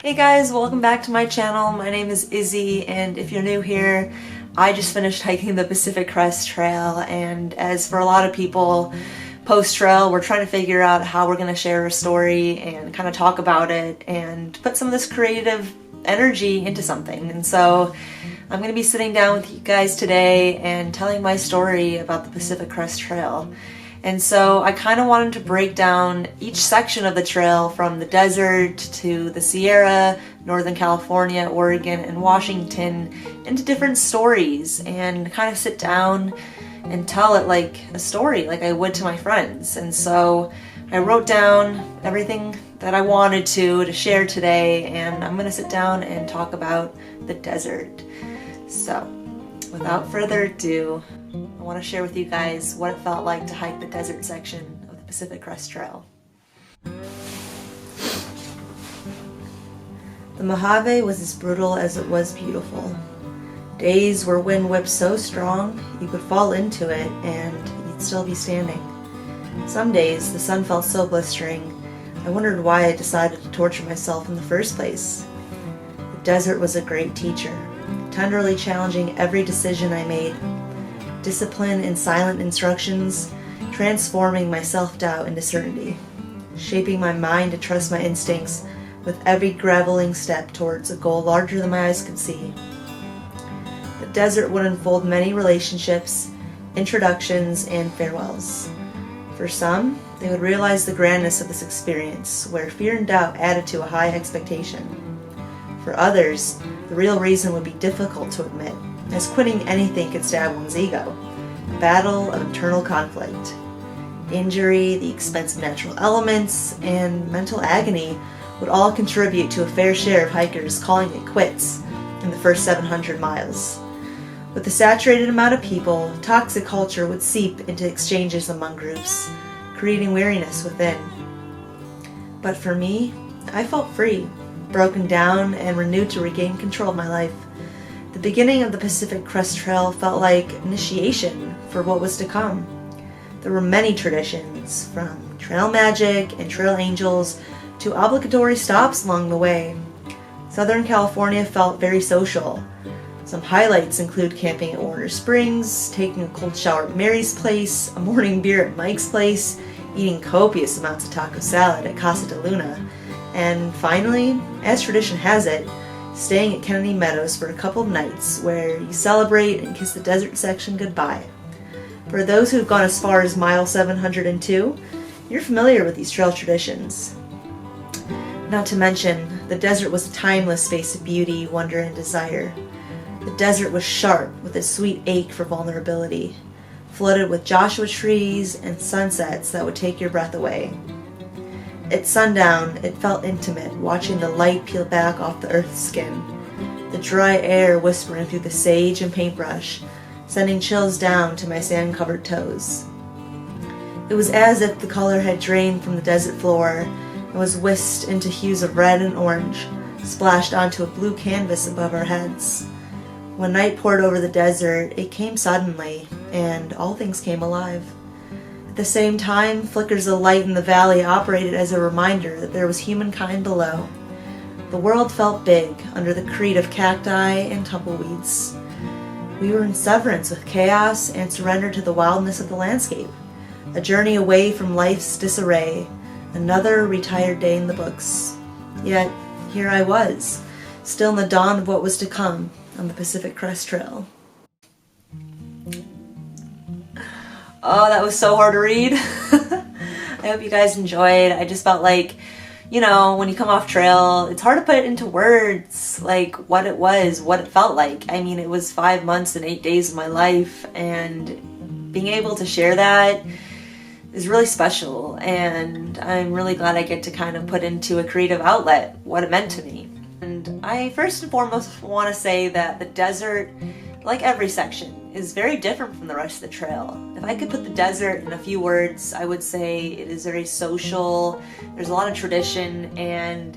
Hey guys, welcome back to my channel. My name is Izzy, and if you're new here, I just finished hiking the Pacific Crest Trail, and as for a lot of people, post-trail, we're trying to figure out how we're going to share a story and kind of talk about it and put some of this creative energy into something. And so I'm going to be sitting down with you guys today and telling my story about the Pacific Crest Trail. And so I kind of wanted to break down each section of the trail from the desert to the Sierra, Northern California, Oregon, and Washington into different stories and kind of sit down and tell it like a story, like I would to my friends. And so I wrote down everything that I wanted to share today, and I'm going to sit down and talk about the desert. So without further ado, I want to share with you guys what it felt like to hike the desert section of the Pacific Crest Trail. The Mojave was as brutal as it was beautiful. Days where wind whipped so strong you could fall into it and you'd still be standing. Some days the sun felt so blistering, I wondered why I decided to torture myself in the first place. The desert was a great teacher, tenderly challenging every decision I made. Discipline and silent instructions, transforming my self-doubt into certainty, shaping my mind to trust my instincts with every graveling step towards a goal larger than my eyes could see. The desert would unfold many relationships, introductions, and farewells. For some, they would realize the grandness of this experience, where fear and doubt added to a high expectation. For others, the real reason would be difficult to admit, as quitting anything could stab one's ego. A battle of internal conflict. Injury, the expense of natural elements, and mental agony would all contribute to a fair share of hikers calling it quits in the first 700 miles. With the saturated amount of people, toxic culture would seep into exchanges among groups, creating weariness within. But for me, I felt free, broken down, and renewed to regain control of my life. The beginning of the Pacific Crest Trail felt like initiation for what was to come. There were many traditions, from trail magic and trail angels to obligatory stops along the way. Southern California felt very social. Some highlights include camping at Warner Springs, taking a cold shower at Mary's place, a morning beer at Mike's place, eating copious amounts of taco salad at Casa de Luna, and finally, as tradition has it, staying at Kennedy Meadows for a couple of nights where you celebrate and kiss the desert section goodbye. For those who've gone as far as mile 702, you're familiar with these trail traditions. Not to mention, the desert was a timeless space of beauty, wonder, and desire. The desert was sharp with its sweet ache for vulnerability, flooded with Joshua trees and sunsets that would take your breath away. At sundown, it felt intimate, watching the light peel back off the earth's skin, the dry air whispering through the sage and paintbrush, sending chills down to my sand-covered toes. It was as if the color had drained from the desert floor and was whisked into hues of red and orange, splashed onto a blue canvas above our heads. When night poured over the desert, it came suddenly, and all things came alive. At the same time, flickers of light in the valley operated as a reminder that there was humankind below. The world felt big under the creed of cacti and tumbleweeds. We were in severance with chaos and surrendered to the wildness of the landscape. A journey away from life's disarray. Another retired day in the books. Yet, here I was, still in the dawn of what was to come on the Pacific Crest Trail. Oh, that was so hard to read. I hope you guys enjoyed. I just felt like, when you come off trail, it's hard to put it into words, like what it was, what it felt like. I mean, it was 5 months and 8 days of my life, and being able to share that is really special, and I'm really glad I get to kind of put into a creative outlet what it meant to me. And I first and foremost want to say that the desert, like every section, is very different from the rest of the trail. If I could put the desert in a few words, I would say it is very social, there's a lot of tradition, and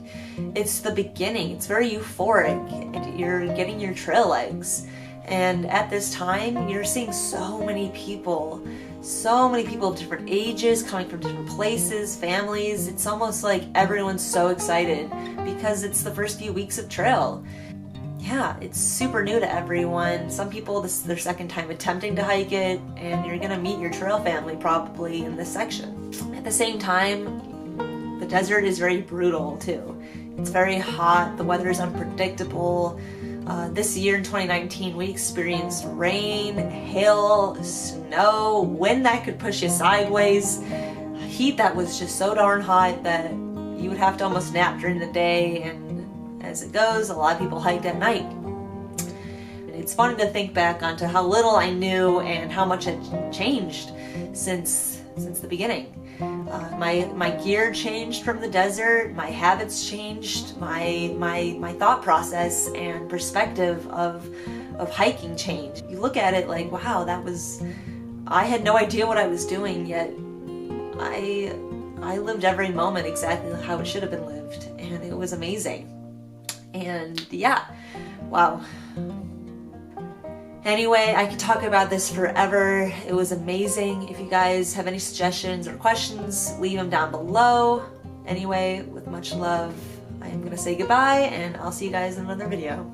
it's the beginning. It's very euphoric, and you're getting your trail legs. And at this time, you're seeing so many people, So many people of different ages, coming from different places, families. It's almost like everyone's so excited because it's the first few weeks of trail. Yeah, it's super new to everyone. Some people, this is their second time attempting to hike it, and you're gonna meet your trail family probably in this section. At the same time, the desert is very brutal too. It's very hot, the weather is unpredictable. This year in 2019, we experienced rain, hail, snow, wind that could push you sideways, heat that was just so darn hot that you would have to almost nap during the day, and as it goes, a lot of people hiked at night. It's funny to think back onto how little I knew and how much had changed since the beginning. My gear changed from the desert, my habits changed, my thought process and perspective of hiking changed. You look at it like, wow, I had no idea what I was doing, yet I lived every moment exactly how it should have been lived, and it was amazing. And yeah, wow. Anyway, I could talk about this forever. It was amazing. If you guys have any suggestions or questions, leave them down below. Anyway, with much love, I am gonna say goodbye, and I'll see you guys in another video.